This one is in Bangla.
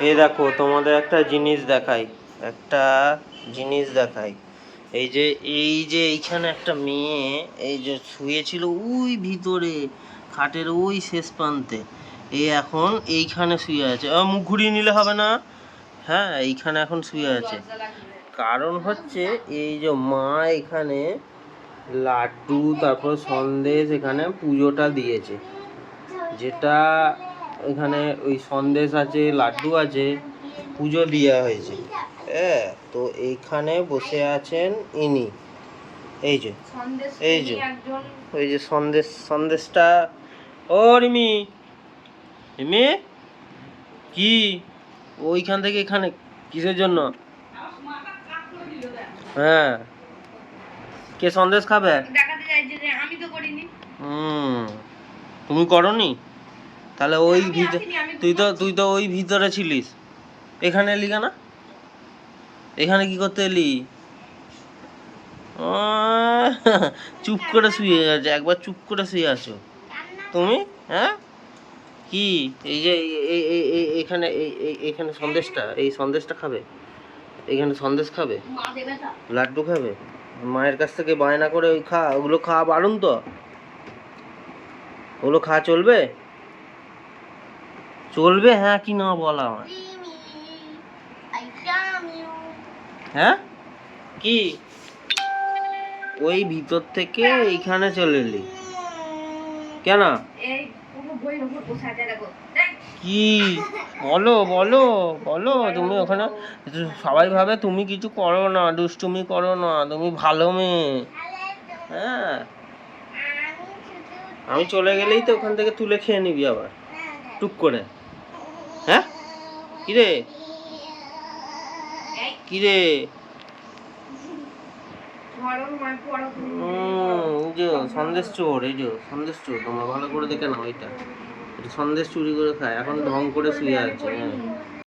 এই দেখো তোমাদের একটা জিনিস দেখাই, একটা জিনিস দেখাই। এই যে এইখানে একটা মেয়ে এই যে শুয়েছিল ওই ভিতরে খাটের ওই শেষ প্রান্তে, এই এখন এইখানে শুয়ে আছে। মুখ ঘুরিয়ে নিলে হবে না। হ্যাঁ, এইখানে এখন শুয়ে আছে। কারণ হচ্ছে এই যে মা এখানে লাড্ডু তারপর সন্দেশ এখানে পুজোটা দিয়েছে, যেটা এখানে ওই সন্দেশ আছে লাড্ডু আছে, পুজো দেওয়া হয়েছে। হ্যাঁ, তো এইখানে বসে আছেন ইনি। এই যে এই যে ওই যে সন্দেশটা। ও রিমি, রিমি কি ওইখান থেকে এখানে কিসের জন্য? হ্যাঁ, কে সন্দেশ খাবে? তুমি করনি? তাহলে ওই তুই তো ওই ভিতরে ছিলিস, এখানে এলি কেন? এখানে কি করতে এলি? চুপ করে শুয়ে গেছে, একবার চুপ করে শুয়ে আছো তুমি। হ্যাঁ, কি এই যে এখানে এখানে সন্দেশটা, এই সন্দেশটা খাবে? এখানে সন্দেশ খাবে, লাড্ডু খাবে? মায়ের কাছ থেকে বায়না করে ওই খা, ওগুলো খাওয়া বারণ তো, ওগুলো খাওয়া চলবে? চলবে হ্যাঁ কি না বলা আমার। হ্যাঁ কি ওই ভিতর থেকে এইখানে চলে এলি কেন? কি বলো বলো বলো, তুমি ওখানে সবাই ভাবে তুমি কিছু করো না, দুষ্টুমি করো না, তুমি ভালো মেয়ে। হ্যাঁ, আমি চলে গেলেই তো ওখান থেকে তুলে খেয়ে নিবি আবার টুক করে। হ্যাঁ, কিরে কিরে, যে সন্দেশ চোর, এই যে সন্দেশ চোর, তোমরা ভালো করে দেখে নাও, এটা সন্দেশ চুরি করে খায়, এখন ঢং করে শুয়ে আছে। হ্যাঁ।